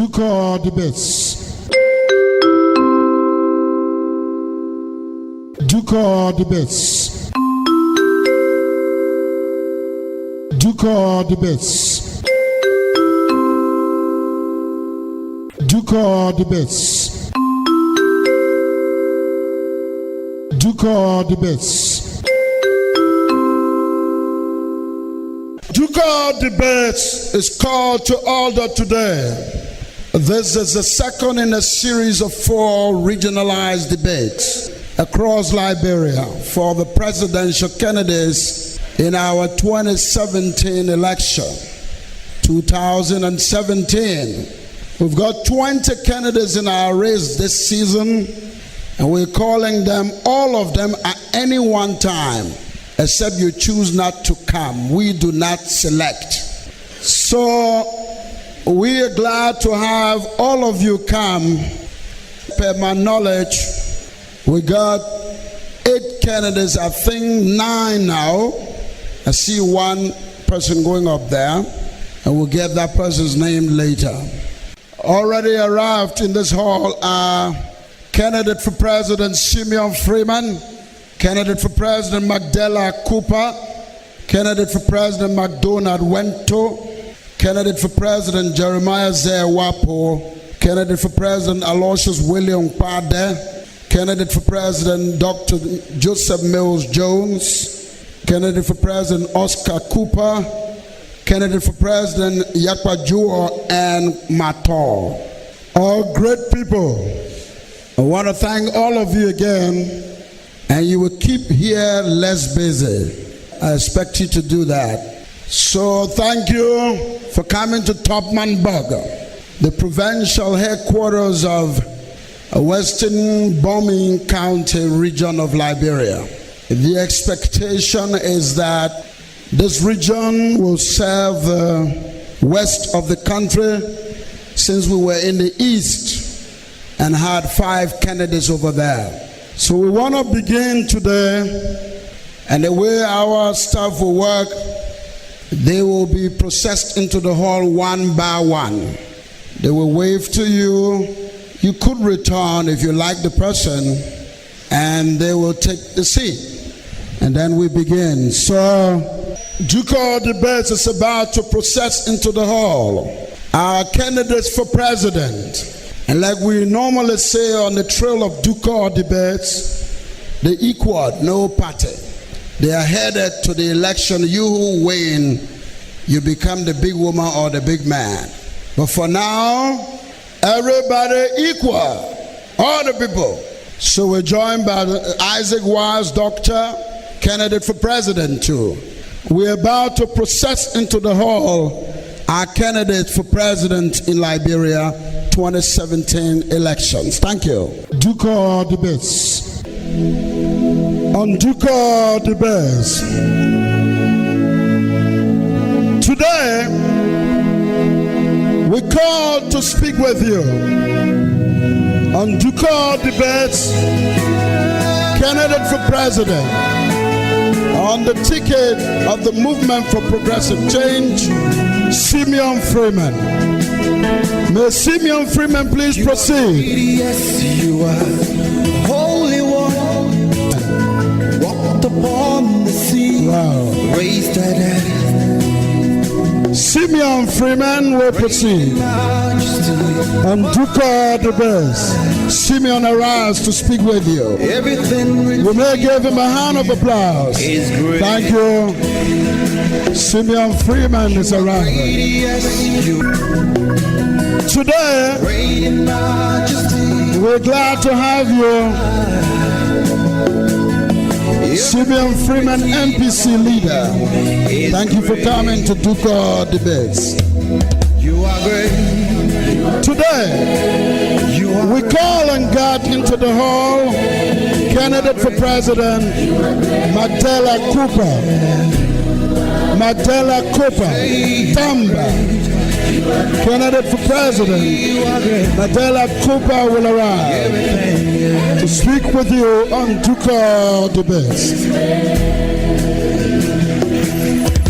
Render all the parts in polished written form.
Ducor Debates. Ducor Debates. Ducor Debates. Ducor Debates. Ducor Debates. Ducor Debates is called to order today. This is the second in a series of 4 regionalized debates across Liberia for the presidential candidates in our 2017 election. 2017. We've got 20 candidates in our race this season, and we're calling them, all of them at any one time, except you choose not to come. We do not select. So we are glad to have all of you come. Per my knowledge, we got 8 candidates, I think 9 now. I see one person going up there, and we'll get that person's name later. Already arrived in this hall are candidate for President Simeon Freeman, candidate for President Magdala Cooper, candidate for President McDonald Wento, candidate for President Jeremiah Zewapo, candidate for President Aloysius William Pade, candidate for President Dr. Joseph Mills Jones, candidate for President Oscar Cooper, candidate for President Yakpajuo and Mator. All great people. I want to thank all of you again, and you will keep here less busy. I expect you to do that. So thank you for coming to Topmanburg, the provincial headquarters of Western Bombing County region of Liberia. The expectation is that this region will serve the west of the country, since we were in the east and had 5 candidates over there. So we want to begin today, and the way our staff will work, they will be processed into the hall one by one. They will wave to you. You could return if you like the person, and they will take the seat. And then we begin. So Ducor Debates is about to process into the hall our candidates for president. And like we normally say on the trail of Ducor Debates, the equal, no party. They are headed to the election. You who win, you become the big woman or the big man. But for now, everybody equal, all the people. So we're joined by Isaac Wise, doctor, candidate for president too. We're about to process into the hall our candidate for president in Liberia 2017 elections. Thank you. Ducor Debates. On Ducor Debates. Today, we call to speak with you on Ducor Debates, candidate for president on the ticket of the Movement for Progressive Change, Simeon Freeman. May Simeon Freeman please proceed. Yes, you are holy one. Walked upon the sea. Wow. Raised that head. Simeon Freeman will proceed. On Ducor Debates, Simeon arrives to speak with you. Everything We may give him a hand of applause. is great. Thank you. Simeon Freeman is arriving. Yes, you Today, reign in majesty. we're glad to have you, Simeon Freeman, MPC leader. Thank you for coming to Ducor Debates. You are great. Today, You are we call on God into the hall, candidate for president, Magdala Cooper. Magdala Cooper, Tamba. Candidate for president, Magdala Cooper will arrive to speak with you on Ducor Debates.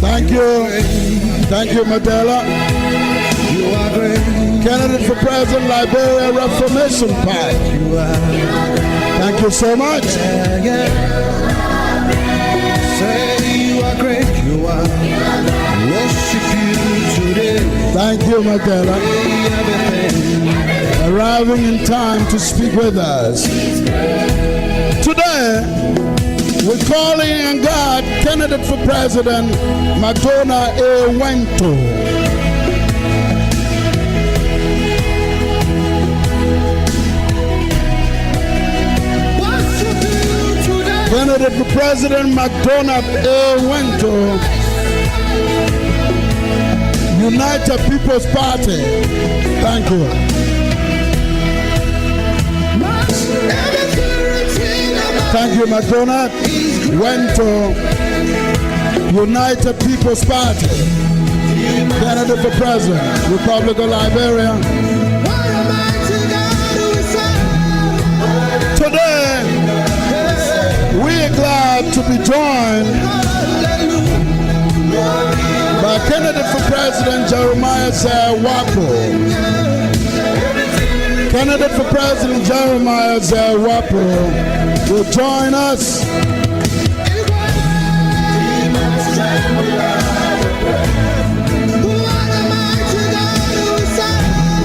Thank you. Thank you, Magdala. You are great. Candidate for President, Liberia Reformation Party. Thank you so much. Say you are great, you are. Worship you today. Thank you, Michaela. Arriving in time to speak with us. Today, we're calling on God, candidate for President, Madonna A. Wento. Candidate for President McDonald A. Wento, United People's Party. Thank you. Thank you, McDonald. Wento, United People's Party. Candidate for President, Republic of Liberia. Today, we are glad to be joined by candidate for President Jeremiah Wapo. Candidate for President Jeremiah Wapo will join us.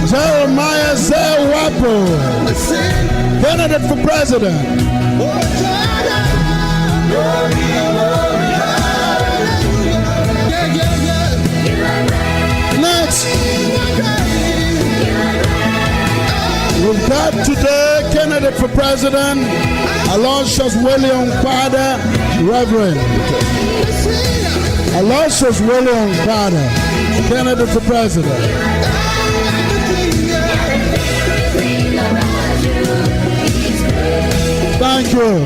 Jeremiah Wapo, candidate for President. Next, we've got today candidate for President, Aloysius William Quada, Reverend. Aloysius William Quada, candidate for President. Thank you.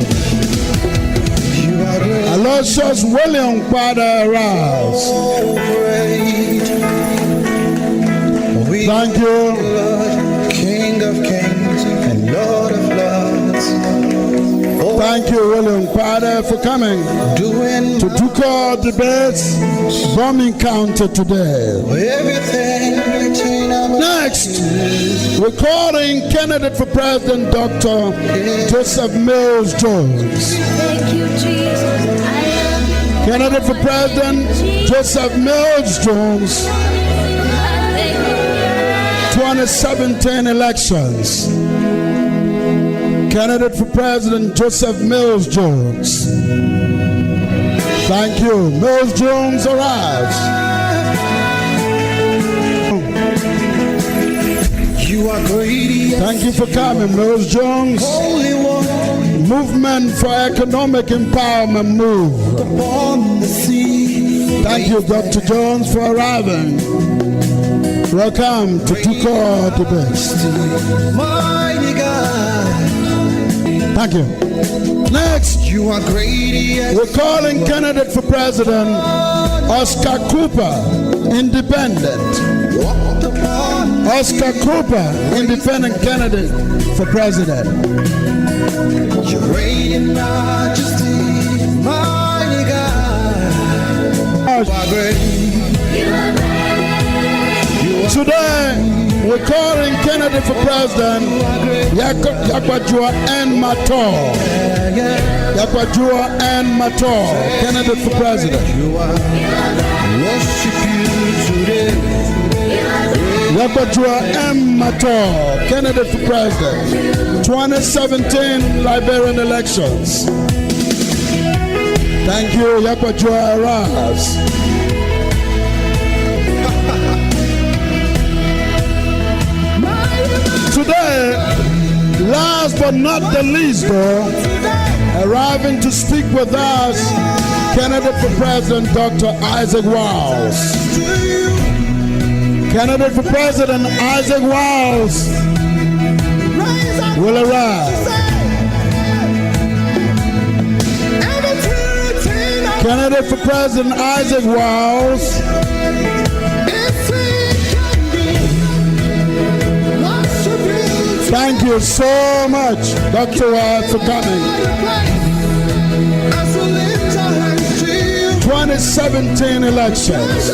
Aloysius William Quada arise. Thank you. King of kings and Lord of lords. Thank you, William Quada, for coming to Ducor Debates, bombing counter today. Next, we're calling candidate for President Dr. Joseph Mills Jones. Thank you, Jesus. Candidate for President Joseph Mills Jones, 2017 elections. Candidate for President Joseph Mills Jones. Thank you. Mills Jones arrives. You are great. Thank you for coming, Mills Jones. Holy One Movement for Economic Empowerment Move. upon the sea. Thank you, Dr. Jones, for arriving. Welcome to Ducor Debates. Mighty God. Thank you. Next, You are great. we're calling candidate for President Oscar Cooper, Independent. Walked upon Oscar Cooper, Independent candidate for President. your great in majesty. Mighty God. You are great. Today, we're calling candidate for President Yakwajua N. Mator. Yakwajua N. Mator, candidate for President. You are. Worship you today. Yakwajua M. Mator, candidate for President. 2017 Liberian elections. Thank you, Yakwajua Aras. Today, last but not the least, though, arriving to speak with us, candidate for President Dr. Isaac Wiles. Candidate for President Isaac Wiles will arrive. Candidate for President Isaac Wiles. Thank you so much, Dr. Wiles, for coming. 2017 elections.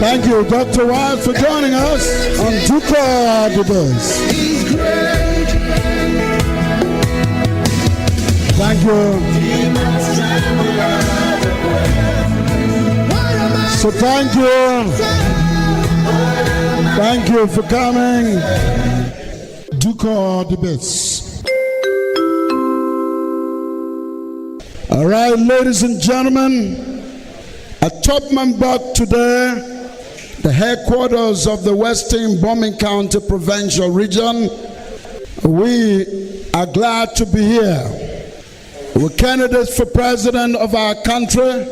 Thank you, Dr. White, for joining us on Ducor Debates. Thank you. So thank you. Thank you for coming. Ducor Debates. All right, ladies and gentlemen, at Topmanburg today, the headquarters of the Western Bombing County Provincial Region, we are glad to be here with candidates for president of our country.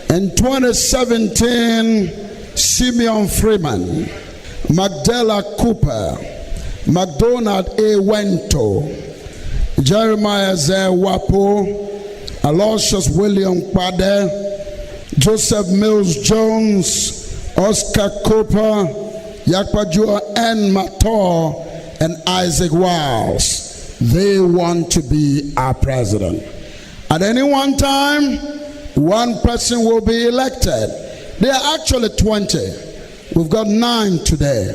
In 2017, Simeon Freeman, Magdala Cooper, McDonald A. Wento, Jeremiah Wapo, Aloysius William Kwade, Joseph Mills Jones, Oscar Cooper, Yakpajua N. Mator, and Isaac Wiles. They want to be our president. At any one time, one person will be elected. There are actually 20. We've got 9 today.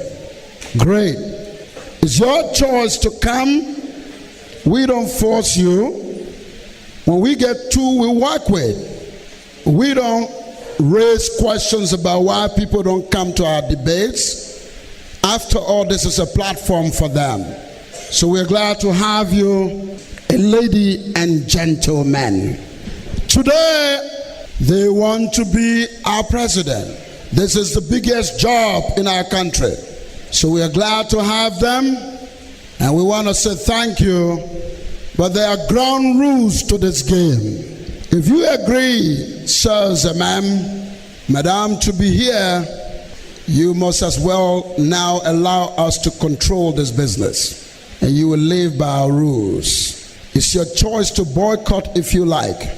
Great. It's your choice to come. We don't force you. When we get 2, we work with. We don't raise questions about why people don't come to our debates. After all, this is a platform for them. So we're glad to have you, a lady and gentlemen. Today, they want to be our president. This is the biggest job in our country. So we are glad to have them, and we want to say thank you. But there are ground rules to this game. If you agree, sirs and madam, to be here, you must as well now allow us to control this business. And you will live by our rules. It's your choice to boycott if you like,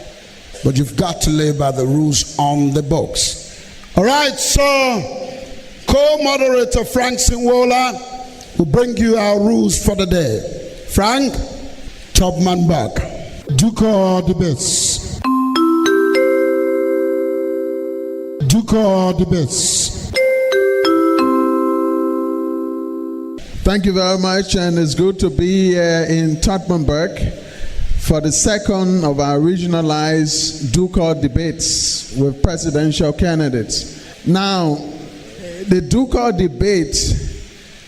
but you've got to live by the rules on the books. All right, so co-moderator Frank Sinwola will bring you our rules for the day. Frank, Topmanburg, Ducor Debates. Ducor Debates. Thank you very much, and it's good to be here in Topmanburg for the second of our regionalized Ducor Debates with presidential candidates. Now, the Ducor Debate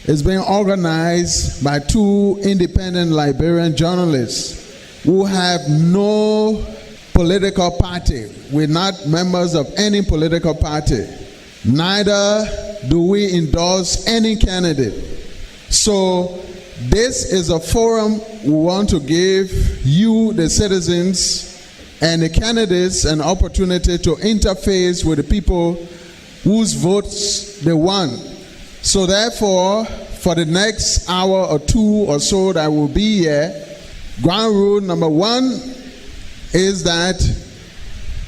is being organized by 2 independent Liberian journalists who have no political party. We're not members of any political party. Neither do we endorse any candidate. So this is a forum we want to give you, the citizens, and the candidates an opportunity to interface with the people whose votes they won. So therefore, for the next hour or 2 or so that will be here, ground rule number 1 is that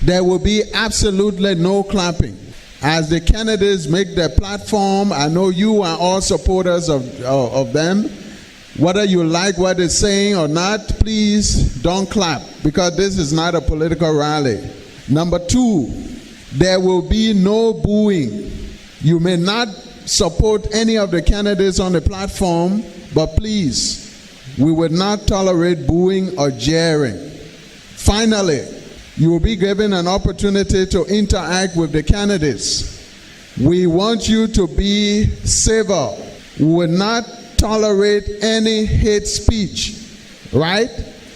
there will be absolutely no clapping. As the candidates make their platform, I know you are all supporters of them. Whether you like what they're saying or not, please don't clap, because this is not a political rally. Number 2, there will be no booing. You may not support any of the candidates on the platform, but please, we will not tolerate booing or jeering. Finally, you will be given an opportunity to interact with the candidates. We want you to be civil. We will not tolerate any hate speech, right?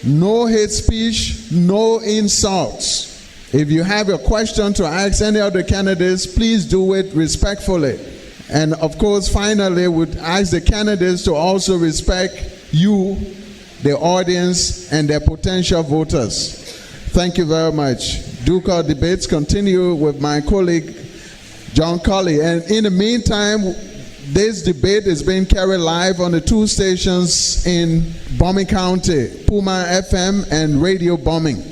No hate speech, no insults. If you have a question to ask any of the candidates, please do it respectfully. And of course, finally, we'd ask the candidates to also respect you, the audience, and their potential voters. Thank you very much. Ducor Debates continue with my colleague, John Colley. And in the meantime, this debate is being carried live on the 2 stations in Bombing County, Puma FM and Radio Bombing.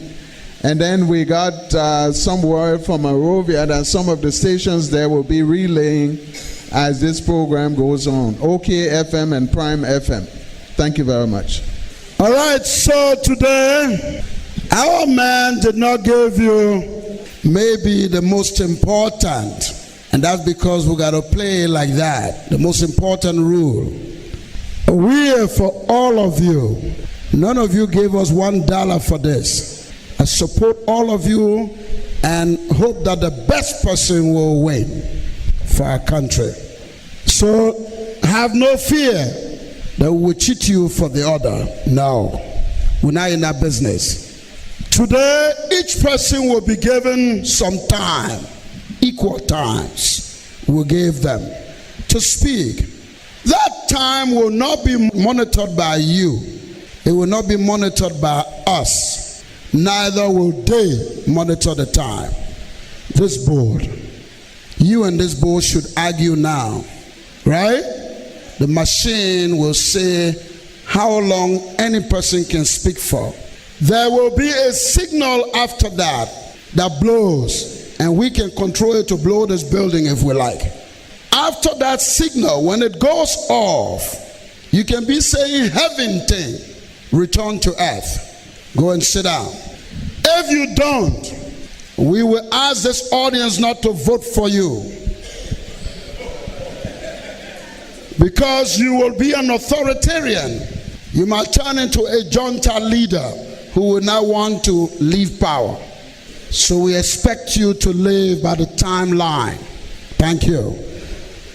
And then we got some word from Monrovia that some of the stations there will be relaying as this program goes on. OK FM and Prime FM. Thank you very much. All right, so today, our man did not give you maybe the most important And that's because we got to play like that. The most important rule. We are for all of you. None of you gave us $1 for this. I support all of you and hope that the best person will win for our country. So have no fear that we will cheat you for the other. No, we're not in that business. Today, each person will be given some time, equal times we'll give them to speak. That time will not be monitored by you. It will not be monitored by us. Neither will they monitor the time. This board, you and this board should argue now, right? The machine will say how long any person can speak for. There will be a signal after that blows, and we can control it to blow this building if we like. After that signal, when it goes off, you can be saying heaven thing, return to earth. Go and sit down. If you don't, we will ask this audience not to vote for you, because you will be an authoritarian. You might turn into a junta leader who will not want to leave power. So we expect you to live by the timeline. Thank you.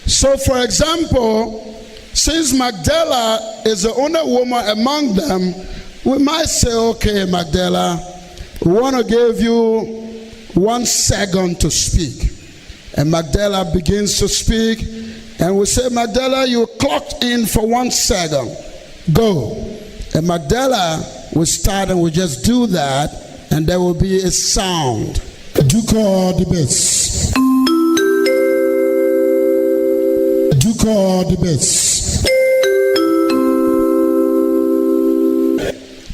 So for example, since Magdala is the only woman among them, we might say, okay, Magdala, we want to give you 1 second to speak. And Magdala begins to speak, and we say, Magdala, you clocked in for 1 second. Go. And Magdala will start, and we'll just do that, and there will be a sound. Ducor Debates. Ducor Debates.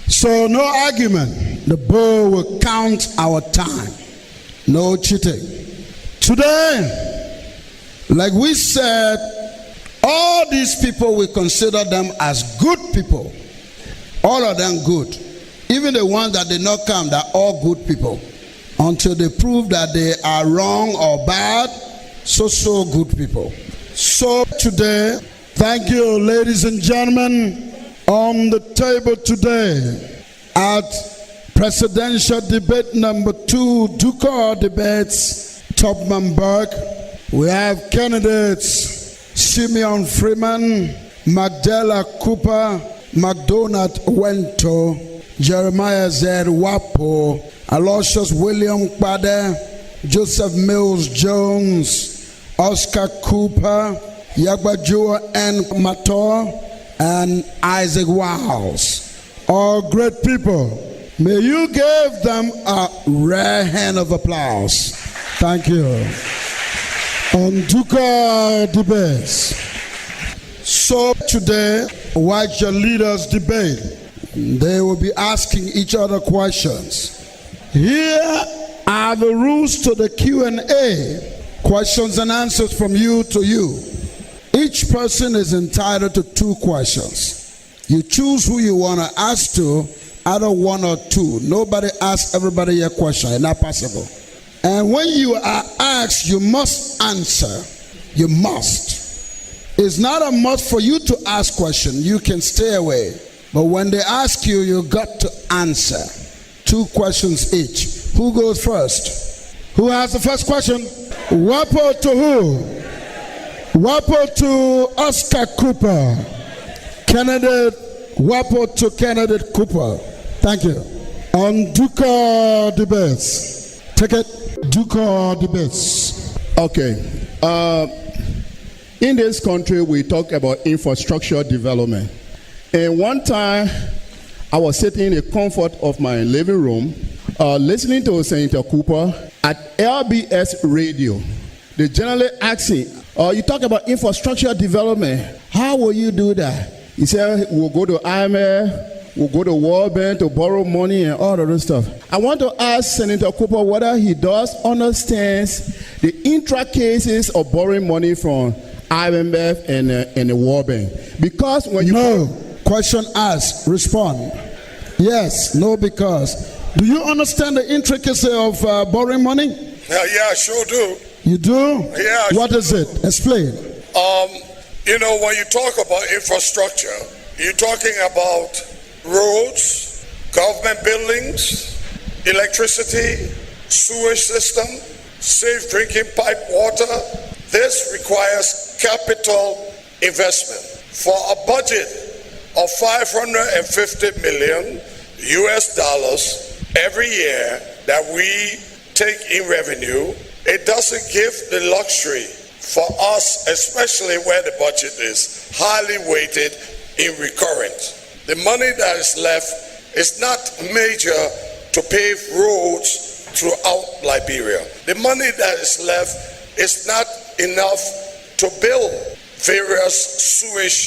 So no argument. The board will count our time. No cheating. Today, like we said, all these people, we consider them as good people. All of them good. Even the ones that did not come, they're all good people. Until they prove that they are wrong or bad, so good people. So today, thank you, ladies and gentlemen. On the table today at Presidential Debate number 2, Ducor Debates, Tubman Burke, we have candidates Simeon Freeman, Magdala Cooper, McDonald Wento, Jeremiah Z. Wapo, Aloysius William Kpade, Joseph Mills Jones, Oscar Cooper, Yagbajua N. Mator, and Isaac Wiles. All great people. May you give them a rare hand of applause. Thank you. On Ducor Debates. So today, watch your leaders debate. They will be asking each other questions. Here are the rules to the Q&A. Questions and answers from you to you. Each person is entitled to 2 questions. You choose who you want to ask to, either 1 or 2. Nobody asks everybody a question. It's not possible. And when you are asked, you must answer. You must. It's not a must for you to ask questions. You can stay away. But when they ask you, you got to answer. 2 questions each. Who goes first? Who has the first question? Wapo to who? Wapo to Oscar Cooper. Candidate Wapo to candidate Cooper. Thank you. On Ducor Debates. Take it. Ducor Debates. Okay. In this country, we talk about infrastructure development. And one time, I was sitting in the comfort of my living room, listening to Senator Cooper at LBS radio. They generally ask him, you talk about infrastructure development. How will you do that? He said, we'll go to IMF, we'll go to World Bank to borrow money and all of this stuff. I want to ask Senator Cooper whether he does understand the intricacies of borrowing money from IMF and the World Bank. Because when you... No. Question asked. Respond. Yes. No, because. Do you understand the intricacy of borrowing money? Yeah, I sure do. You do? Yeah. What is it? Explain. When you talk about infrastructure, you're talking about roads, government buildings, electricity, sewage system, safe drinking pipe water. This requires capital investment. For a budget of $550 million every year that we take in revenue, it doesn't give the luxury for us, especially where the budget is highly weighted in recurrent. The money that is left is not major to pave roads throughout Liberia. The money that is left is not enough to build various sewage,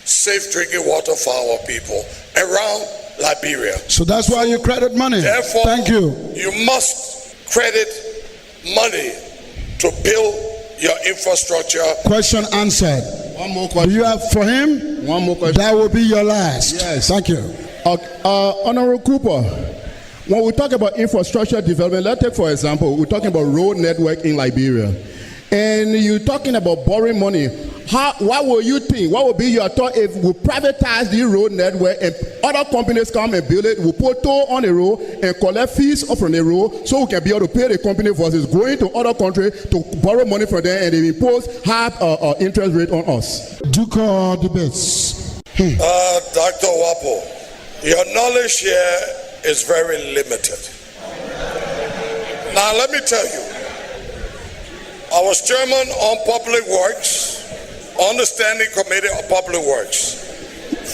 safe drinking water for our people around Liberia. So that's why you credit money. Therefore, thank you. You must credit money to build your infrastructure. Question answered. One more question. Do you have for him? One more question. That will be your last. Yes. Thank you. Honorable Cooper, when we talk about infrastructure development, let's take for example, we're talking about road network in Liberia. And you're talking about borrowing money. What will you think? What would be your thought if we privatize the road network and other companies come and build it? We put toll on the road and collect fees from the road so we can be able to pay the company versus going to other countries to borrow money from them and they impose high interest rate on us. Ducor Debates. Dr. Wapo, your knowledge here is very limited. Now let me tell you, I was chairman on Public Works, on the Standing Committee of Public Works.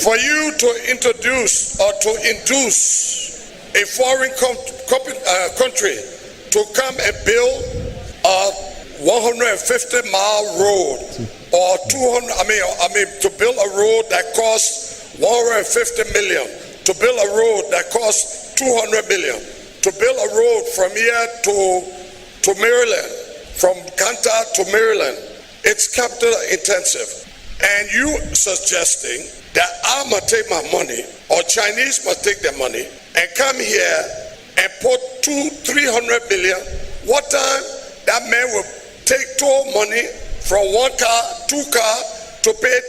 For you to introduce or to induce a foreign country to come and build a 150-mile road or to build a road that costs 150 million, to build a road that costs 200 million, to build a road from here to Maryland, from Kanta to Maryland, it's capital intensive. And you suggesting that I must take my money or Chinese must take their money and come here and put 200-300 billion. What time that man will take toll money from one car, two car to pay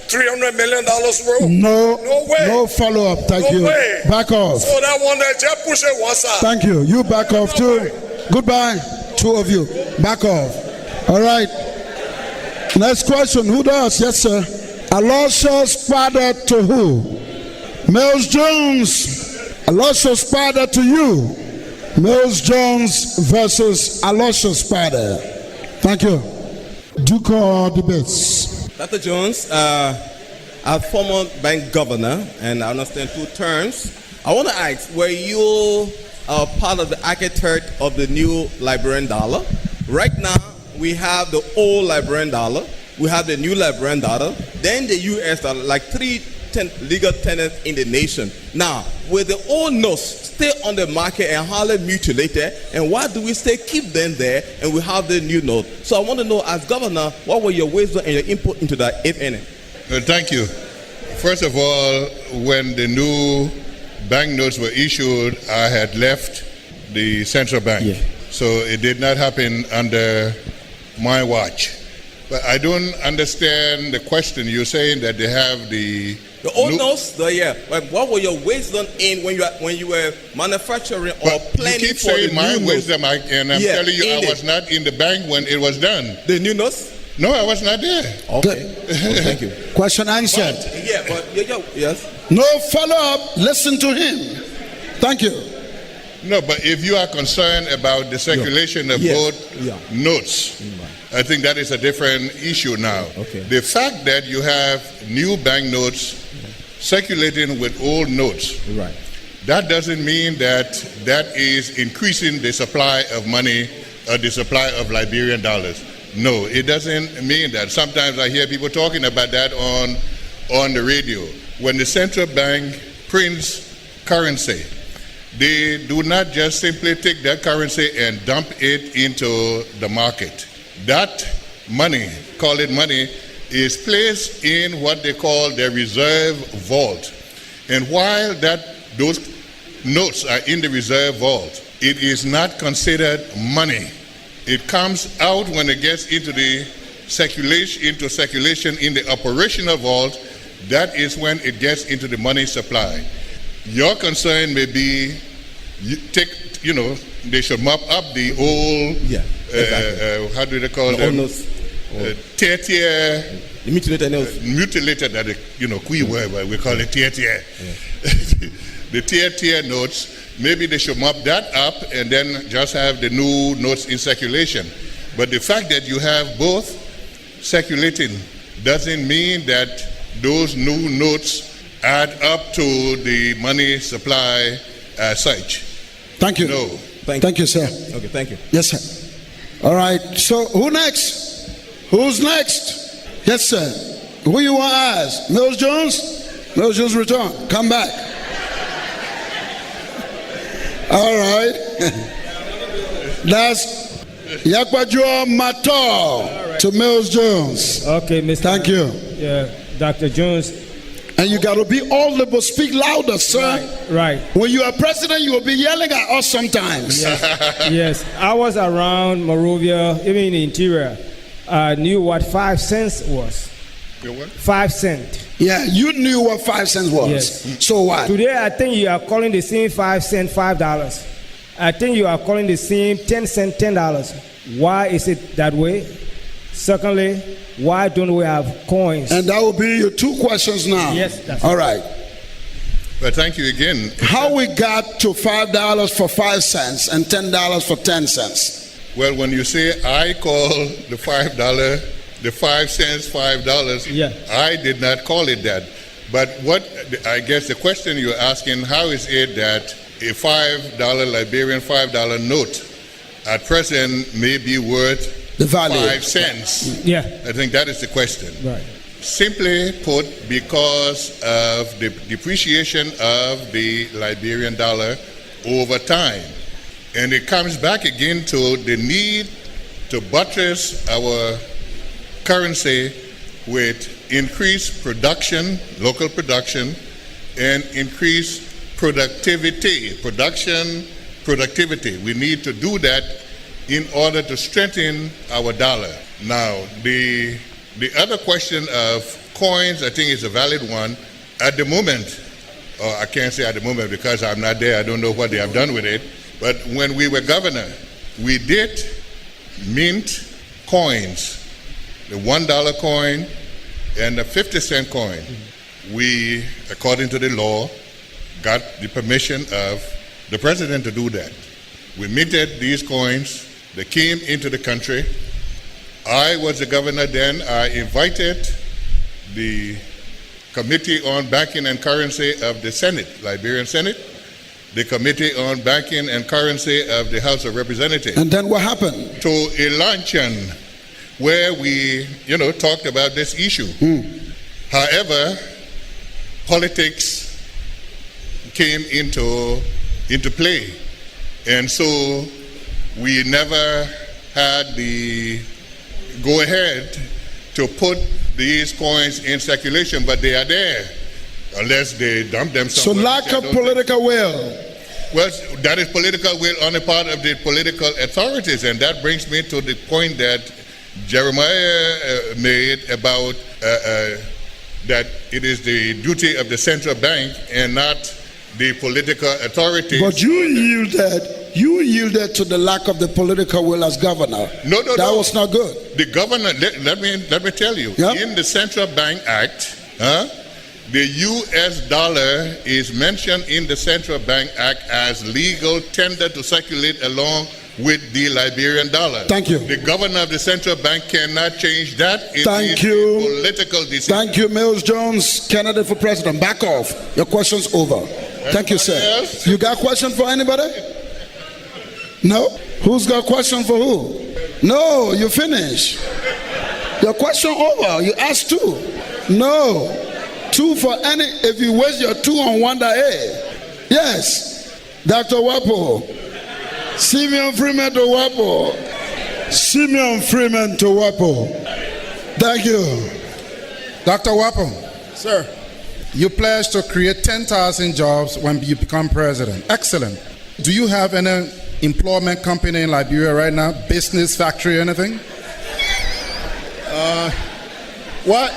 $200-300 million road? No way. No follow-up. Thank No you. way. Back off. So that one there, just push it one side. Thank you. You back off too. Goodbye. Two of you. Back off. All right. Next question. Who does? Yes, sir. Aloysius father to who? Mills Jones. Aloysius father to you. Mills Jones versus Aloysius father. Thank you. Ducor Debates. Dr. Jones, I'm former bank governor and I understand 2 terms. I want to ask, were you part of the architect of the new Liberian dollar? Right now, we have the old Liberian dollar, we have the new Liberian dollar, then the US dollar, like 3 legal tenants in the nation. Now, will the old notes stay on the market and hardly mutilated? And why do we still keep them there and we have the new note? So I want to know, as governor, what were your wisdom and your input into that, if any? Thank you. First of all, when the new banknotes were issued, I had left the central bank. Yeah. So it did not happen under my watch. But I don't understand the question. You're saying that they have the old notes, like what were your wisdom in when you were manufacturing or planning you keep for saying the my new wisdom, and I'm telling you, I was not in the bank when it was done. The new notes? No, I was not there. Okay. Thank you. Question answered. Yes. No follow-up. Listen to him. Thank you. No, but if you are concerned about the circulation of both notes, I think that is a different issue now. Okay. The fact that you have new banknotes circulating with old notes, right, that doesn't mean that is increasing the supply of money or the supply of Liberian dollars. No, it doesn't mean that. Sometimes I hear people talking about that on the radio. When the central bank prints currency, they do not just simply take that currency and dump it into the market. That money, call it money, is placed in what they call the reserve vault. And while those notes are in the reserve vault, it is not considered money. It comes out when it gets into the circulation in the operational vault. That is when it gets into the money supply. Your concern may be, they should mop up the old, how do they call them? Tier. Mutilated, that we call it tier. The tier notes, maybe they should mop that up and then just have the new notes in circulation. But the fact that you have both circulating doesn't mean that those new notes add up to the money supply as such. Thank you. No. Thank you, sir. Okay, thank you. Yes, sir. All right. So who next? Who's next? Yes, sir. Who you want to ask? Mills Jones? Mills Jones, return. Come back. All right. That's Yakwajo Mato to Mills Jones. Okay, Mr. Thank you. Yeah, Dr. Jones. And you got to be audible. Speak louder, sir. Right. When you are president, you will be yelling at us sometimes. Yes. I was around Monrovia, even in the interior. I knew what 5 cents was. You what? 5 cents. Yeah, you knew what 5 cents was. Yes. So what? Today, I think you are calling the same 5 cent $5. I think you are calling the same 10 cent $10. Why is it that way? Secondly, why don't we have coins? And that will be your 2 questions now. Yes, that's all right. But thank you again. How we got to $5 for 5 cents and $10 for 10 cents? Well, when you say I call the $5, the 5 cents $5, yeah. I did not call it that. But what I guess the question you're asking, how is it that a $5 Liberian $5 note at present may be worth the value 5 cents? Yeah. I think that is the question. Right. Simply put, because of the depreciation of the Liberian dollar over time. And it comes back again to the need to buttress our currency with increased production, local production, and increased productivity. Productivity. We need to do that in order to strengthen our dollar. Now, the other question of coins, I think, is a valid one. At the moment, or I can't say at the moment because I'm not there, I don't know what they have done with it, but when we were governor, we did mint coins, the $1 coin and the 50-cent coin. We, according to the law, got the permission of the president to do that. We minted these coins. They came into the country. I was the governor then. I invited the Committee on Banking and Currency of the Senate, Liberian Senate, the Committee on Banking and Currency of the House of Representatives. And then what happened? To a luncheon where we, talked about this issue. However, politics came into play. And so we never had the go-ahead to put these coins in circulation, but they are there, unless they dump them somewhere. So lack of political will. Well, that is political will on the part of the political authorities, and that brings me to the point that Jeremiah made about that it is the duty of the central bank and not the political authorities. But you yielded to the lack of the political will as governor. No. That was not good. The governor, let me tell you, in the Central Bank Act, the U.S. dollar is mentioned in the Central Bank Act as legal tender to circulate along with the Liberian dollar. Thank you. The governor of the central bank cannot change that. Thank you. Political decision. Thank you, Mills Jones, candidate for president. Back off. Your question's over. Thank you, sir. Else? You got a question for anybody? No? Who's got a question for who? No, you finish. Your question over. You asked 2. No. 2 for any. If you waste your 2 on Wanda A. Yes. Dr. Wapo. Simeon Freeman to Wapo. Simeon Freeman to Wapo. Thank you. Dr. Wapo. Sir. You pledged to create 10,000 jobs when you become president. Excellent. Do you have any employment company in Liberia right now? Business, factory, anything? Well,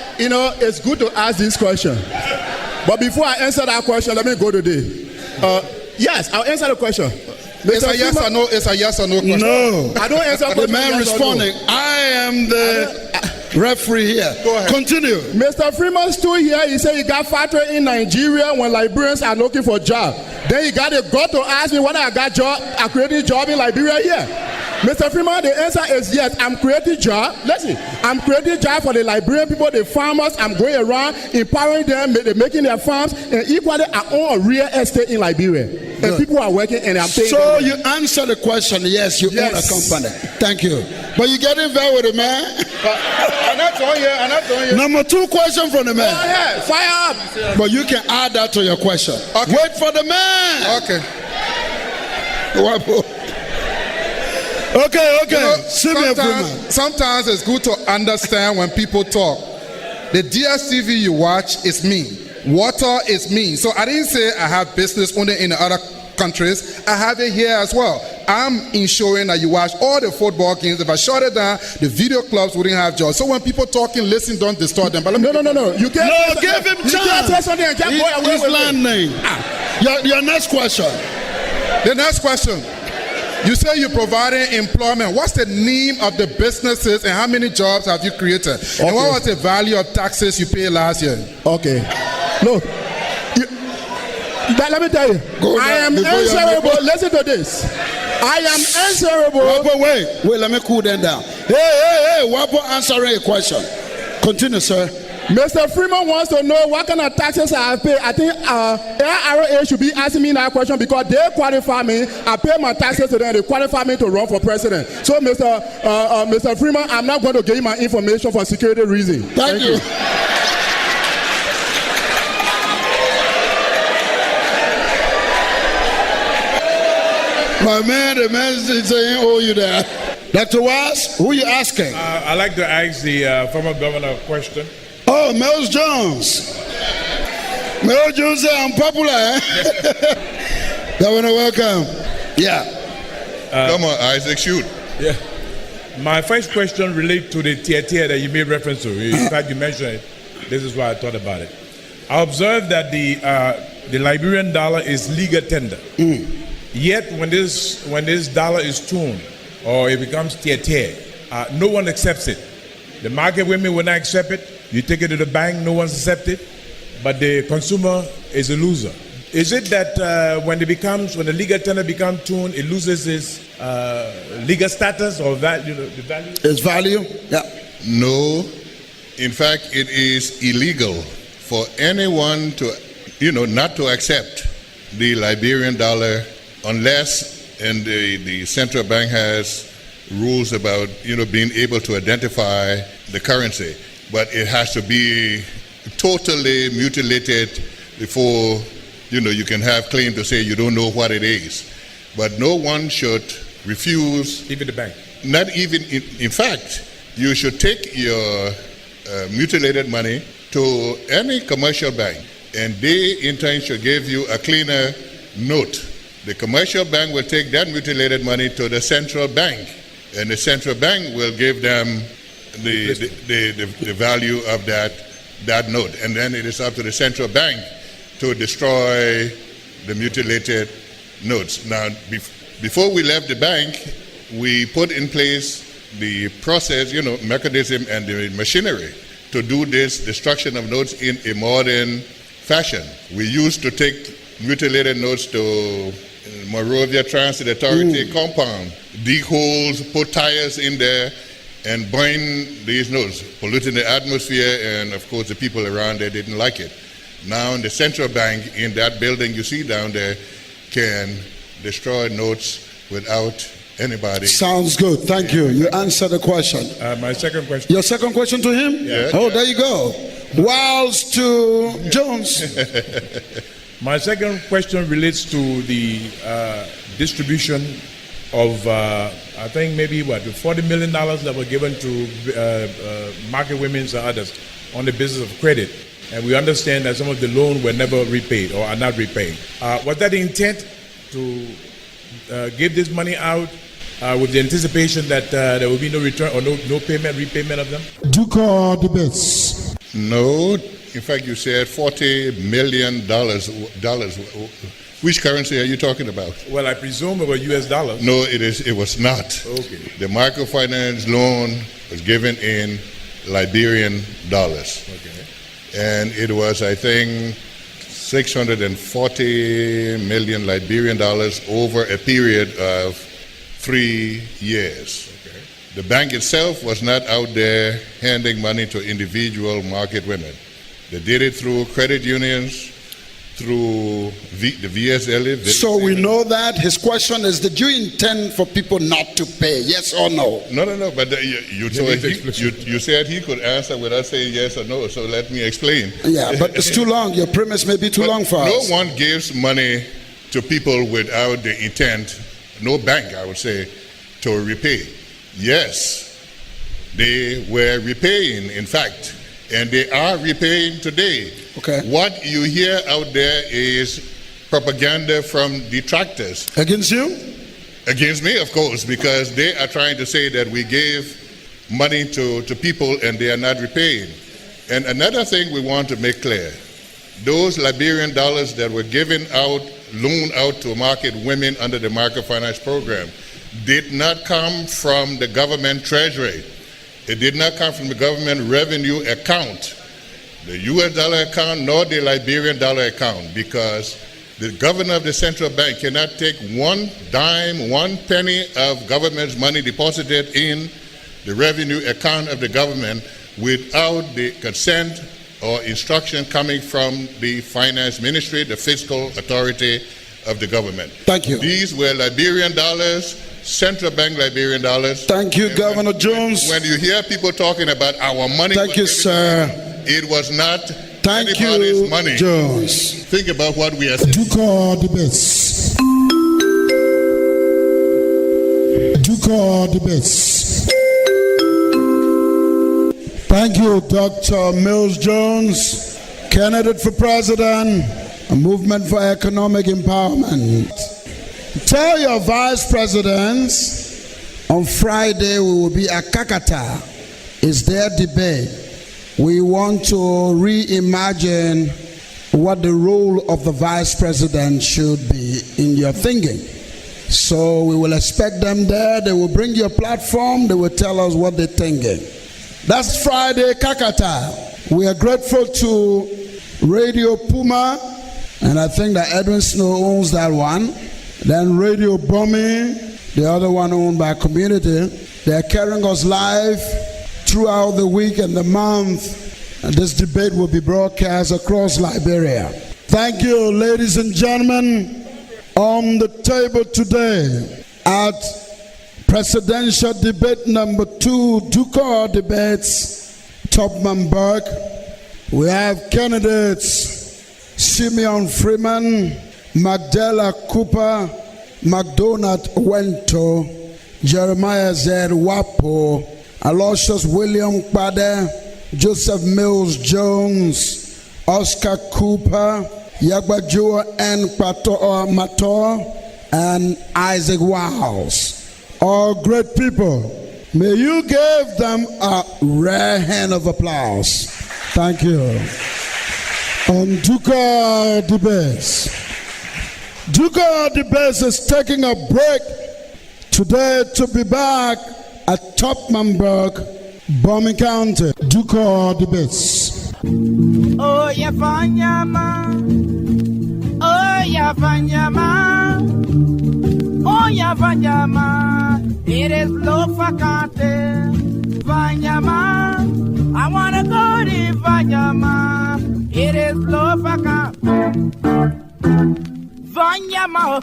it's good to ask this question. But before I answer that question, let me go to this. Yes, I'll answer the question. It's a yes or no. It's a yes or no question. No. I don't answer The questions man yes or no. responding, I am the referee here. Go ahead. Continue. Mr. Freeman stood here. He said he got factory in Nigeria when Liberians are looking for job. Then he got to ask me whether I got job. I created job in Liberia here. Mr. Freeman, the answer is yes. I'm creating job. Listen, I'm creating job for the Liberian people, the farmers. I'm going around empowering them, they're making their farms, and equally I own a real estate in Liberia. And Good. people are working, and I'm paying So them. you answer the question, yes, you own a company. Thank you. But you get involved with the man. I'm not doing you. Number 2 question from the Go man. ahead, fire up. But you can add that to your question. Okay. Wait for the man. Okay. Okay. You know, Simeon Freeman. sometimes it's good to understand when people talk. The DSTV you watch is me. Water is me. So I didn't say I have business only in the other countries. I have it here as well. I'm ensuring that you watch all the football games. If I shut it down, the video clubs wouldn't have jobs. So when people talking, listen, don't distort them. But let me No. You can't. No, give him You can't say chance. something and just go away He's with it. landing. Your next question. The next question. You say you're providing employment. What's the name of the businesses and how many jobs have you created? And what was the value of taxes you paid last year? Okay. Look. Let me tell you. Go I down am before you answerable. have- Listen to this. I am answerable. Wait, let me cool them down. Hey, Wapo answering a question. Continue, sir. Mr. Freeman wants to know what kind of taxes I have paid. I think LRA should be asking me that question because they qualify me. I pay my taxes to them. They qualify me to run for president. So, Mr. Freeman, I'm not going to give you my information for security reasons. Thank you. The man is saying, oh, you there. Dr. Wise, who you asking? I'd like to ask the former governor a question. Oh, Mills Jones. Mills Jones say I'm popular, eh? Governor, welcome. Yeah. Come on, Isaac, shoot. Yeah. My first question relates to the tier that you made reference to. In fact, you mentioned it. This is why I thought about it. I observed that the Liberian dollar is legal tender. Yet, when this dollar is tuned or it becomes tier, no one accepts it. The market women will not accept it. You take it to the bank, no one accepts it. But the consumer is a loser. Is it that when the legal tender becomes tuned, it loses its legal status or value? The value? Its value? Yeah. No. In fact, it is illegal for anyone to, not to accept the Liberian dollar unless, and the central bank has rules about, being able to identify the currency. But it has to be totally mutilated before, you can have claim to say you don't know what it is. But no one should refuse. Even the bank? Not even, in fact, you should take your mutilated money to any commercial bank, and they in turn should give you a cleaner note. The commercial bank will take that mutilated money to the central bank, and the central bank will give them the value of that note. And then it is up to the central bank to destroy the mutilated notes. Now, before we left the bank, we put in place the process, mechanism and the machinery to do this destruction of notes in a modern fashion. We used to take mutilated notes to Monrovia Transit Authority compound, dig holes, put tires in there, and burn these notes, polluting the atmosphere, and of course the people around there didn't like it. Now in the central bank, in that building you see down there, can destroy notes without anybody. Sounds good. Thank you. You answered the question. My second question. Your second question to him? Yeah. Oh, there you go. Whilst to Jones. My second question relates to the distribution of, I think maybe the $40 million that were given to market women's and others on the business of credit. And we understand that some of the loans were never repaid or are not repaid. Was that the intent to give this money out with the anticipation that there will be no return or no repayment of them? Ducor Debates. No. In fact, you said $40 million. Which currency are you talking about? Well, I presume it was US dollars. No, it was not. Okay. The microfinance loan was given in Liberian dollars. Okay. And it was, I think, 640 million Liberian dollars over a period of 3 years. Okay. The bank itself was not out there handing money to individual market women. They did it through credit unions, through the VSLA. So we know that. His question is, did you intend for people not to pay, yes or no? No, but you said he could answer without saying yes or no, so let me explain. Yeah, but it's too long. Your premise may be too long for us. No one gives money to people without the intent, no bank, I would say, to repay. Yes, they were repaying, in fact, and they are repaying today. Okay. What you hear out there is propaganda from detractors. Against you? Against me, of course, because they are trying to say that we gave money to people and they are not repaying. And another thing we want to make clear, those Liberian dollars that were given out, loaned out to market women under the microfinance program, did not come from the government treasury. It did not come from the government revenue account, the US dollar account, nor the Liberian dollar account, because the governor of the central bank cannot take one dime, one penny of government's money deposited in the revenue account of the government without the consent or instruction coming from the finance ministry, the fiscal authority of the government. Thank you. These were Liberian dollars, central bank Liberian dollars. Thank you, Governor Jones. When you hear people talking about our money, thank you, sir. It was not Thank anybody's you, money. Jones. Think about what we are saying. Ducor Debates. Ducor Debates. Thank you, Dr. Mills Jones, candidate for president, a movement for economic empowerment. Tell your vice presidents on Friday we will be at Kakata. It's their debate. We want to reimagine what the role of the vice president should be in your thinking. So we will expect them there. They will bring your platform. They will tell us what they're thinking. That's Friday, Kakata. We are grateful to Radio Puma, and I think that Edwin Snow owns that one. Then Radio Bommy, the other one owned by Community. They're carrying us live throughout the week and the month. And this debate will be broadcast across Liberia. Thank you, ladies and gentlemen. On the table today at Presidential Debate number 2, Ducor Debates, Topman Burke, we have candidates Simeon Freeman, Magdala Cooper, McDonald Wento, Jeremiah Z. Wapo, Aloysius William Kpade, Joseph Mills Jones, Oscar Cooper, Yagbajo N. Mator, and Isaac Wiles. All great people. May you give them a rare hand of applause. Thank you. On Ducor Debates. Ducor Debates is taking a break today to be back at Topmanburg, Bombing County. Ducor Debates. Oh, yeah, Vanyama. Oh, yeah, Vanyama. Oh, yeah, Vanyama. It is low vacante. Vanyama. I want to go to Vanyama. It is low vacante. Vanyama.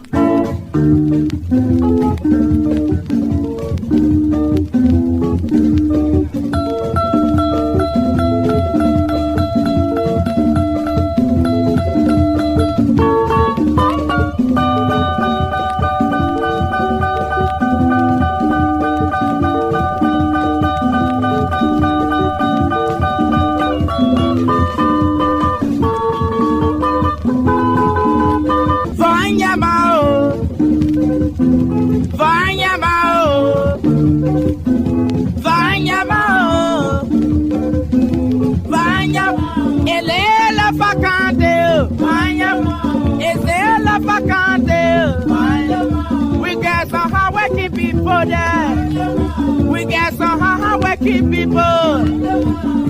working people there. We got some hard working people.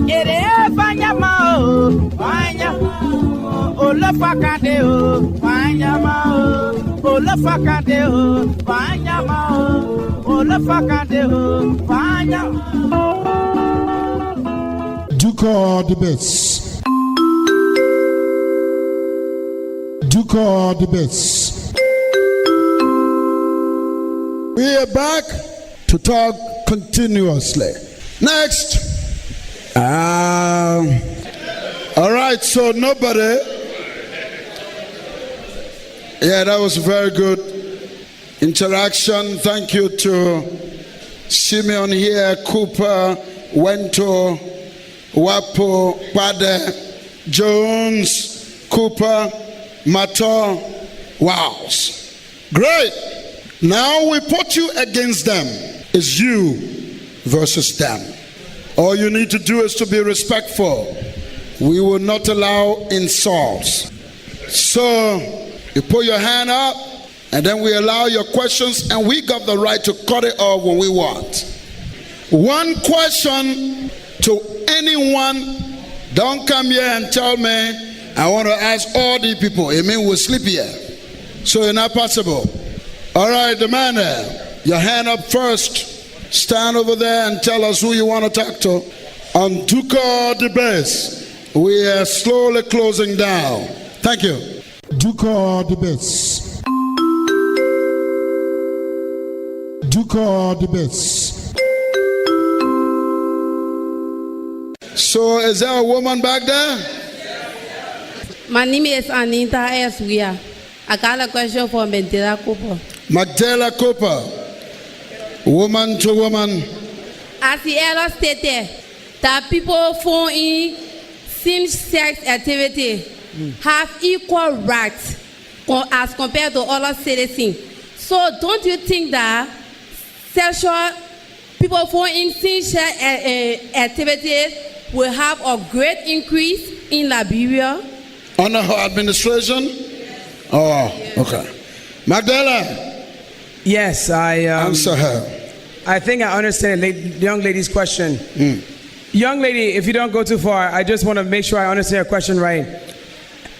It is Fanyama, Fanyama, Olafakadeo, Fanyama, Olafakadeo, Fanyama, Olafakadeo, Fanyama. Ducor Debates. Ducor Debates. We are back to talk continuously. Next. All right, so nobody. Yeah, that was very good interaction. Thank you to Simeon here, Cooper, Wento, Wapo, Pade, Jones, Cooper, Mato. Wow. Great. Now we put you against them. It's you versus them. All you need to do is to be respectful. We will not allow insults. So you put your hand up, and then we allow your questions, and we got the right to cut it off when we want. One question to anyone. Don't come here and tell me I want to ask all the people. It means we'll sleep here. So it's not possible. All right, the man there, your hand up first. Stand over there and tell us who you want to talk to. On Ducor Debates, we are slowly closing down. Thank you. Ducor Debates. Ducor Debates. So, is there a woman back there? My name is Anita Eswia. I got a question for Magdalena Cooper. Magdalena Cooper, woman to woman. As the elder stated, that people phone in same-sex activity have equal rights as compared to other citizens. So don't you think that people phone in same-sex activity will have a great increase in Liberia? Under her administration? Oh, okay. Magdalena. Yes, answer her. I think I understand the young lady's question. Young lady, if you don't go too far, I just want to make sure I understand your question right.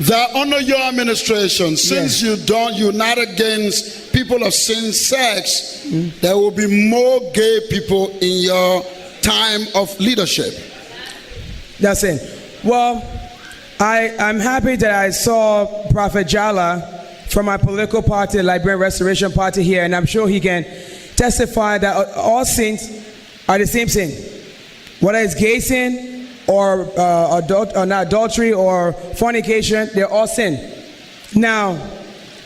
That under your administration, since you're not against people of same sex, there will be more gay people in your time of leadership. That's it. Well, I'm happy that I saw Prophet Jala from my political party, the Liberian Restoration Party here, and I'm sure he can testify that all sins are the same sin. Whether it's gay sin or adultery or fornication, they're all sin. Now,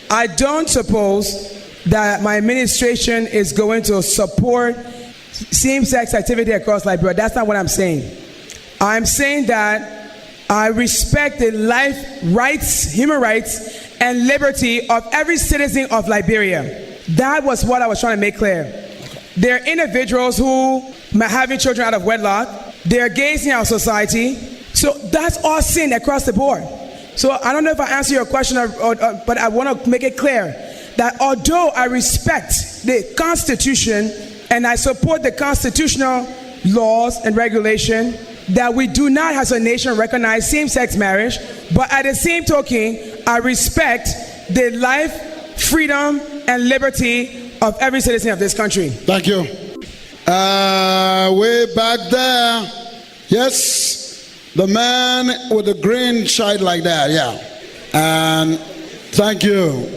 I don't suppose that my administration is going to support same-sex activity across Liberia. That's not what I'm saying. I'm saying that I respect the life rights, human rights, and liberty of every citizen of Liberia. That was what I was trying to make clear. There are individuals who are having children out of wedlock. There are gays in our society. So that's all sin across the board. So I don't know if I answer your question, but I want to make it clear that although I respect the Constitution and I support the constitutional laws and regulation, that we do not as a nation recognize same-sex marriage, but at the same token, I respect the life, freedom, and liberty of every citizen of this country. Thank you. Way back there, yes, the man with the green shirt like that, yeah. And thank you.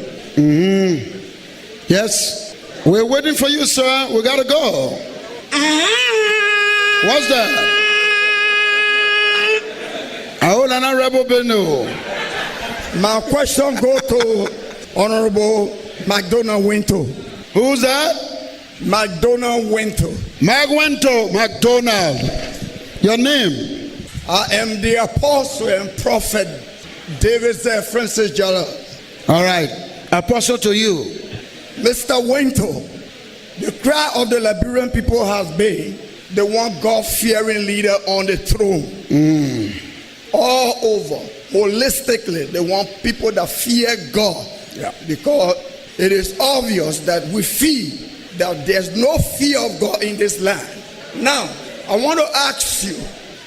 Yes, we're waiting for you, sir. We gotta go. What's that? My question goes to Honorable McDonald Winto. Who's that? McDonald Winto. McDonald. Your name? I am the apostle and prophet David Francis Jala. All right. Apostle to you. Mr. Winto, the cry of the Liberian people has been they want God-fearing leader on the throne. All over, holistically, they want people that fear God. Yeah. Because it is obvious that we feed that there's no fear of God in this land. Now, I want to ask you,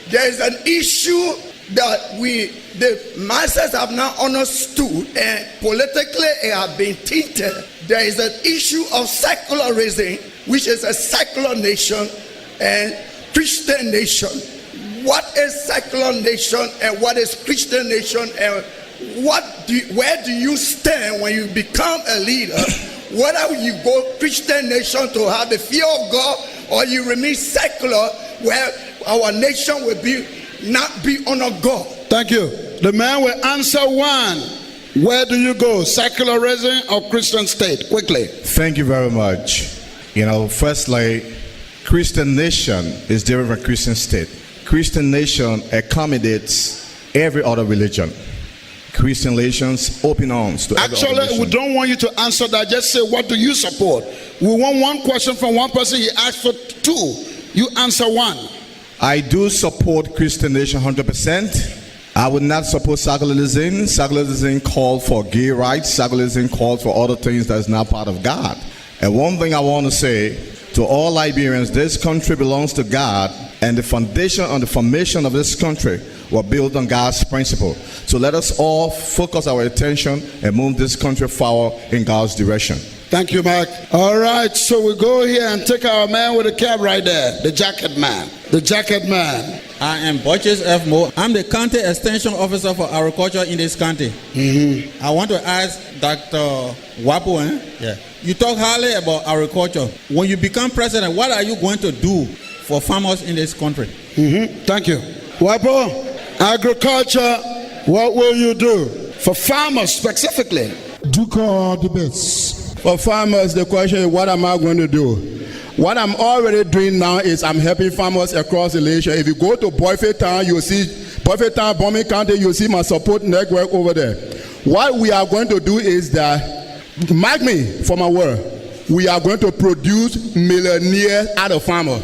there is an issue that the masses have now understood, and politically it has been tinted. There is an issue of secularism, which is a secular nation and Christian nation. What is secular nation and what is Christian nation, and where do you stand when you become a leader? Whether you go Christian nation to have the fear of God, or you remain secular, where our nation will not be under God. Thank you. The man will answer one. Where do you go, secularism or Christian state? Quickly. Thank you very much. Firstly, Christian nation is different from Christian state. Christian nation accommodates every other religion. Christian nations open arms to every other Actually, religion. we don't want you to answer that. Just say, what do you support? We want one question from one person. He asked for two. You answer one. I do support Christian nation 100%. I would not support secularism. Secularism called for gay rights. Secularism called for other things that is not part of God. And one thing I want to say to all Liberians, this country belongs to God, and the foundation and the formation of this country were built on God's principle. So let us all focus our attention and move this country forward in God's direction. Thank you, Mark. All right, so we go here and take our man with the cap right there, the jacket man. The jacket man. I am Burgess F. Moore. I'm the county extension officer for agriculture in this county. I want to ask Dr. Wapo, Yeah. You talk highly about agriculture. When you become president, what are you going to do for farmers in this country? Thank you. Wapo, agriculture, what will you do for farmers specifically? Ducor Debates. For farmers, the question is, what am I going to do? What I'm already doing now is I'm helping farmers across the nation. If you go to Boyford Town, you'll see Boyford Town, Bombay County, you'll see my support network over there. What we are going to do is that, mark me for my word, we are going to produce millionaires out of farmer.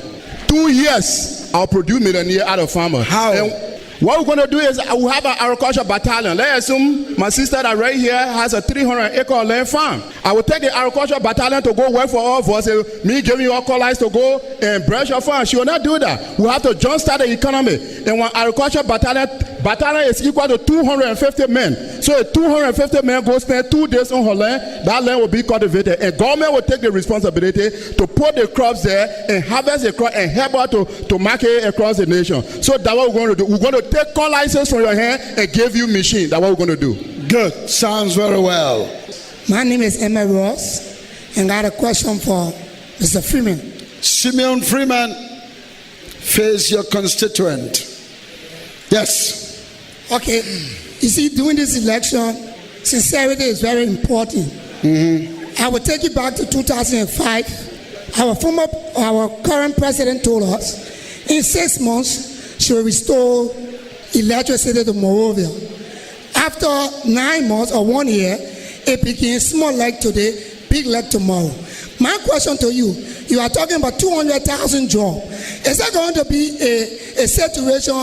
2 years, I'll produce millionaires out of farmer. How? And what we're going to do is we have an agriculture battalion. Let's assume my sister that right here has a 300-acre land farm. I will take the agriculture battalion to go work for all of us. Me giving you all colors to go and brush your farm. She will not do that. We have to jumpstart the economy. And one agriculture battalion is equal to 250 men. So if 250 men go spend 2 days on her land, that land will be cultivated. And government will take the responsibility to put the crops there and harvest the crop and help out to market it across the nation. So that's what we're going to do. We're going to take corn license from your hand and give you machine. That's what we're going to do. Good. Sounds very well. My name is Emma Ross, and I got a question for Mr. Freeman. Simeon Freeman, face your constituent. Yes. Okay. You see, during this election, sincerity is very important. I will take you back to 2005. Our current president told us in 6 months she will restore electricity to Monrovia. After 9 months or 1 year, it became small like today, big like tomorrow. My question to you, you are talking about 200,000 jobs. Is that going to be a situation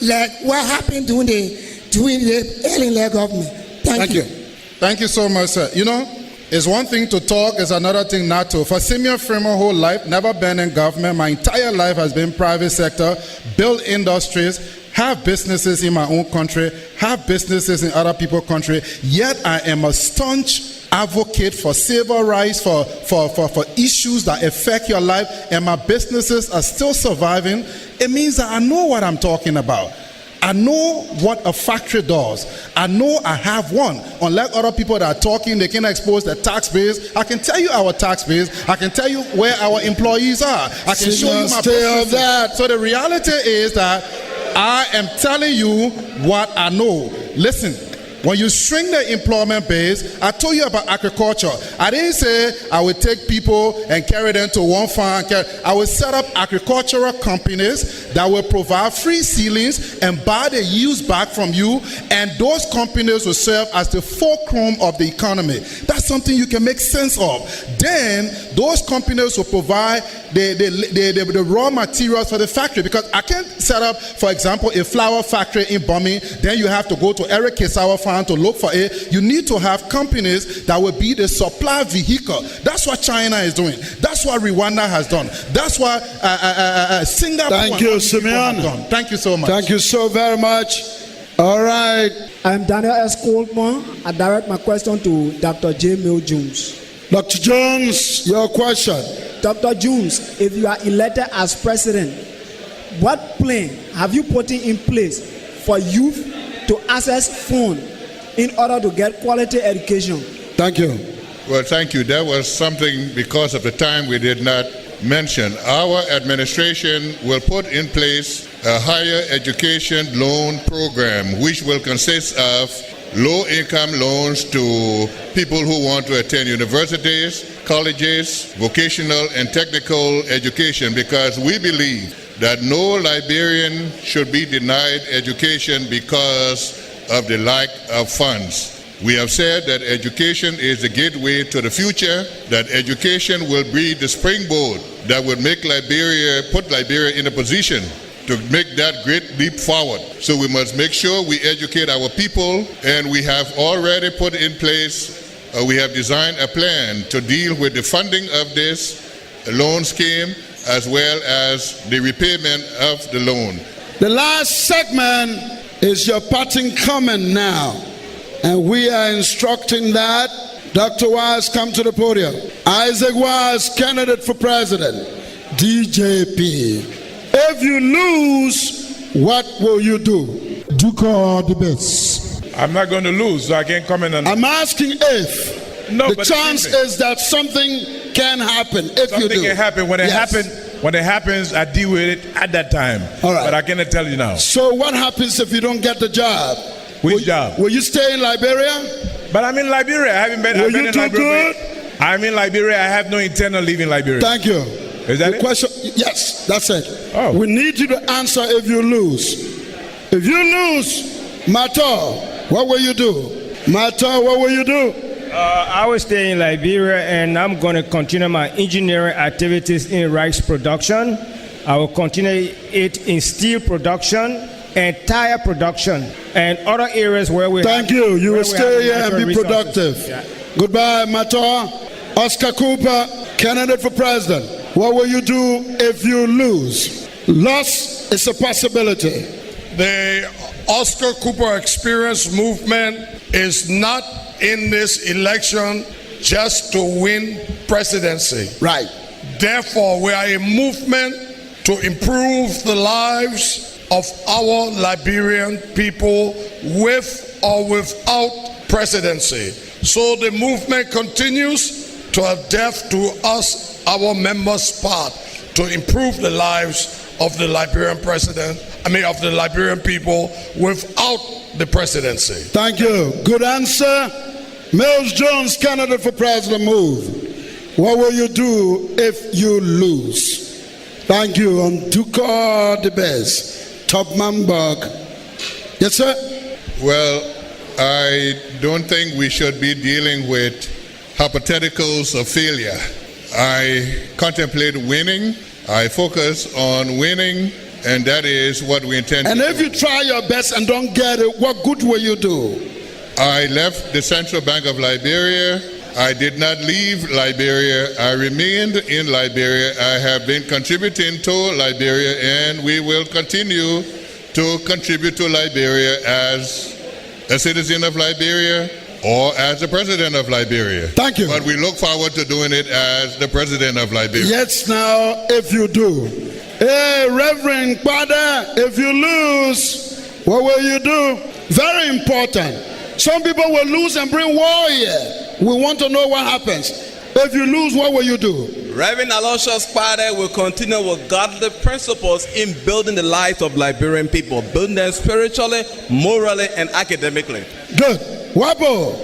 like what happened during the earlier government? Thank you. Thank you so much, sir. It's one thing to talk, it's another thing not to. For Simeon Freeman, whole life, never been in government. My entire life has been private sector, build industries, have businesses in my own country, have businesses in other people's country. Yet I am a staunch advocate for civil rights, for issues that affect your life, and my businesses are still surviving. It means that I know what I'm talking about. I know what a factory does. I know I have one. Unlike other people that are talking, they can expose the tax base. I can tell you our tax base. I can tell you where our employees are. I can show you my businesses. So the reality is that I am telling you what I know. Listen, when you shrink the employment base, I told you about agriculture. I didn't say I would take people and carry them to one farm. I will set up agricultural companies that will provide free ceilings and buy the use back from you, and those companies will serve as the fulcrum of the economy. That's something you can make sense of. Then those companies will provide the raw materials for the factory, because I can't set up, for example, a flour factory in Bombay. Then you have to go to Eric Kesawa farm time to look for it. You need to have companies that will be the supply vehicle. That's what China is doing. That's what Rwanda has done. That's what Singapore. Thank you, Simeon. Thank you so much. Thank you so very much. All right. I'm Daniel S. Coleman. I direct my question to Dr. J. Mill Jones. Dr. Jones, your question. Dr. Jones, if you are elected as president, what plan have you put in place for youth to access phone in order to get quality education? Thank you. Well, thank you. That was something, because of the time, we did not mention. Our administration will put in place a higher education loan program, which will consist of low-income loans to people who want to attend universities, colleges, vocational and technical education, because we believe that no Liberian should be denied education because of the lack of funds. We have said that education is the gateway to the future, that education will be the springboard that will make put Liberia in a position to make that great leap forward. So we must make sure we educate our people, and we have already put in place, we have designed a plan to deal with the funding of this loan scheme as well as the repayment of the loan. The last segment is your parting comment now. And we are instructing that Dr. Wise come to the podium. Isaac Wise, candidate for president, DJP. If you lose, what will you do? Ducor Debates. I'm not going to lose, so I can't comment on that. I'm asking if. No, the but chance is that something can happen if you do. Something can happen. When it happens, when it happens, I deal with it at that time. All right. But I cannot tell you now. So what happens if you don't get the job? Which job? Will you stay in Liberia? But I'm in Liberia. I haven't been. Will I've been you in do Liberia. good? I'm in Liberia. I have no intent of leaving Liberia. Thank you. Is that the it? question? Yes, that's it. Oh. We need you to answer if you lose. If you lose, Mato, what will you do? Mato, what will you do? I will stay in Liberia, and I'm going to continue my engineering activities in rice production. I will continue it in steel production and tire production and other areas where we Thank you. You will stay here and be productive. Yeah. Goodbye, Mato. Oscar Cooper, candidate for president. What will you do if you lose? Loss is a possibility. The Oscar Cooper Experience movement is not in this election just to win presidency. Right. Therefore, we are a movement to improve the lives of our Liberian people with or without presidency. So the movement continues to adapt to us, our members' part, to improve the lives of the Liberian of the Liberian people without the presidency. Thank you. Good answer. Mills Jones, candidate for president, move. What will you do if you lose? Thank you. On Ducor Debates, Topman Berg. Yes, sir? Well, I don't think we should be dealing with hypotheticals of failure. I contemplate winning. I focus on winning, and that is what we intend and to do. And if you try your best and don't get it, what good will you do? I left the Central Bank of Liberia. I did not leave Liberia. I remained in Liberia. I have been contributing to Liberia, and we will continue to contribute to Liberia as a citizen of Liberia or as the president of Liberia. Thank you. But we look forward to doing it as the president of Liberia. Yes, now, if you do. Hey, Reverend Father, if you lose, what will you do? Very important. Some people will lose and bring war here. We want to know what happens. If you lose, what will you do? Reverend Aloysius Spade will continue with godly principles in building the lives of Liberian people, building them spiritually, morally, and academically. Good. Wapo.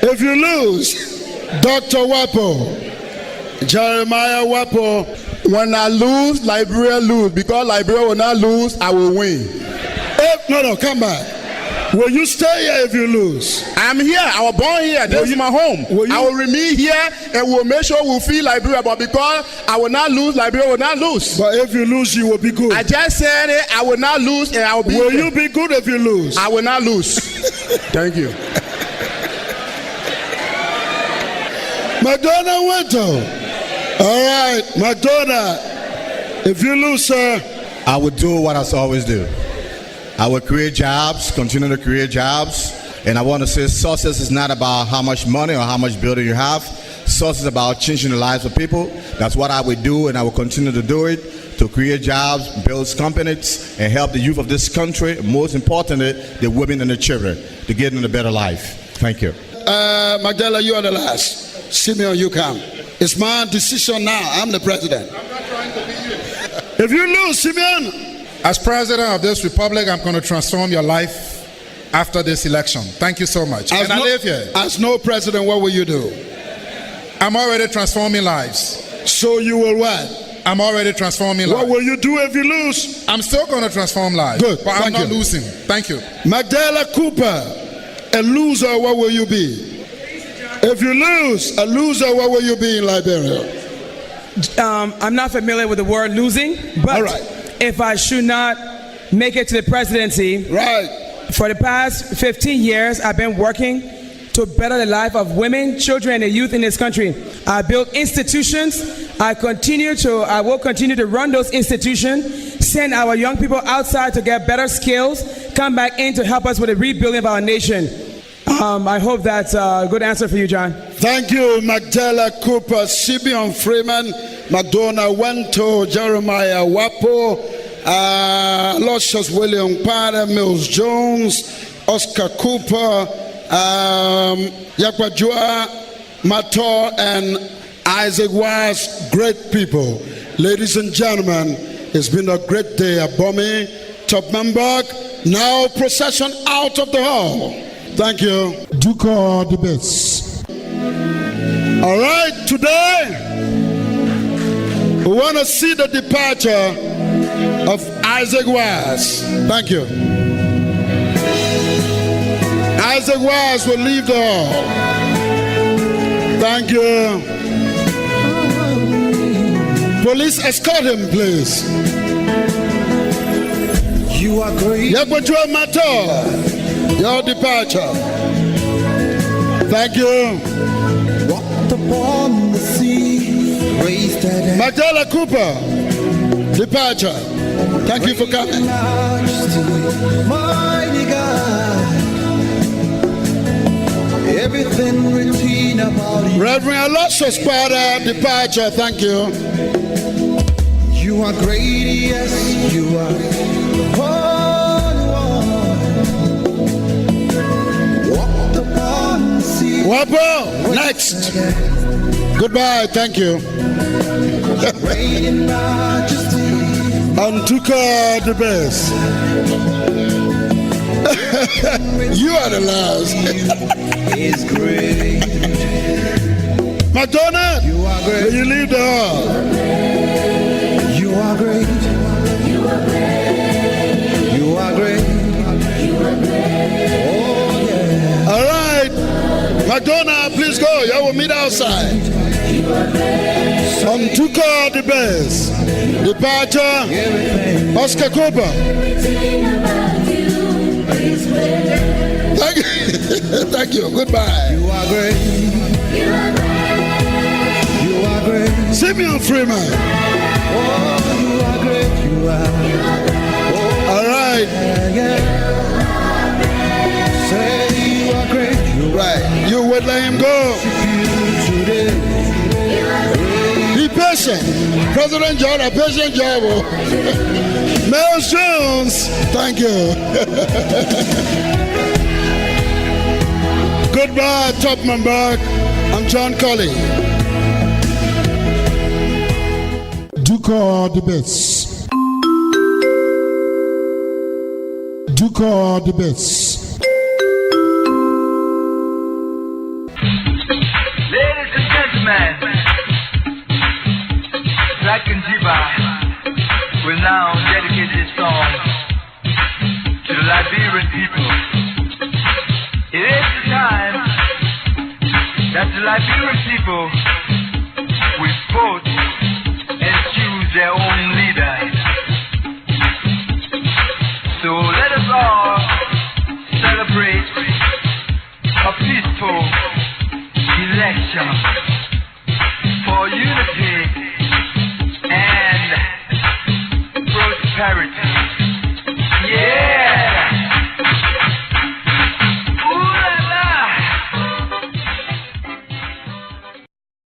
If you lose, Dr. Wapo, Jeremiah Wapo. When I lose, Liberia lose. Because Liberia will not lose, I will win. No, come back. Will you stay here if you lose? I'm here. I was born here. This is my home. I will remain here and we'll make sure we'll feel Liberia. But because I will not lose, Liberia will not lose. But if you lose, you will be good. I just said it. I will not lose and I will be. Will you be good if you lose? I will not lose. Thank you. Madonna Winter. All right, Madonna. If you lose, sir, I would do what I always do. I will create jobs, continue to create jobs. And I want to say success is not about how much money or how much building you have. Success is about changing the lives of people. That's what I would do, and I will continue to do it, to create jobs, build companies, and help the youth of this country, most importantly, the women and the children, to get in a better life. Thank you. Magdala, you are the last. Simeon, you come. It's my decision now. I'm the president. I'm not trying to be you. If you lose, Simeon. As president of this republic, I'm going to transform your life after this election. Thank you so much. And I live here. As no president, what will you do? I'm already transforming lives. So you will what? I'm already transforming lives. What will you do if you lose? I'm still going to transform lives. Good. But I'm not losing. Thank you. Magdala Cooper, a loser, what will you be? If you lose, a loser, what will you be in Liberia? I'm not familiar with the word losing, but if I should not make it to the presidency, for the past 15 years, I've been working to better the life of women, children, and youth in this country. I built institutions. I will continue to run those institutions, send our young people outside to get better skills, come back in to help us with the rebuilding of our nation. I hope that's a good answer for you, John. Thank you, Magdala Cooper, Simeon Freeman, Madonna Wento, Jeremiah Wapo, Luscious William Potter, Mills Jones, Oscar Cooper, Yakwajua Mator, and Isaac Wise. Great people. Ladies and gentlemen, it's been a great day at Bomi, Topmanburg. Now procession out of the hall. Thank you. Ducor Debates. All right, today we want to see the departure of Isaac Wise. Thank you. Isaac Wise will leave the hall. Thank you. Police, escort him, please. You are great. Yakwajua Mator, your departure. Thank you. Walked upon the sea, raised at Magdala Cooper, departure. Thank you for coming. Mighty God, everything routine about you. Reverend Aloysius Spada, departure. Thank you. You are great, yes, you are. Walked upon the sea. Wapo, next. Goodbye, thank you. And Ducor Debates. You are the last. Is great. Madonna, you are great. Will you leave the hall? You are great. You are great. You are great. You are great. Oh yeah. All right, Madonna, please go. You will meet outside. On Ducor Debates, departure, Oscar Cooper. Thank you. Thank you. Goodbye. You are great. You are great. You are great. Simeon Freeman. Oh, you are great. You are. Oh, all right. Yeah. Say you are great. You right. You would let him go. Be patient. President John, a patient job. Mills Jones, thank you. Goodbye, Topmanburg. I'm John Colley. Ducor Debates. Ducor Debates. Ladies and gentlemen, Black and Jiva will now dedicate this song to the Liberian people. It is the time that the Liberian people will vote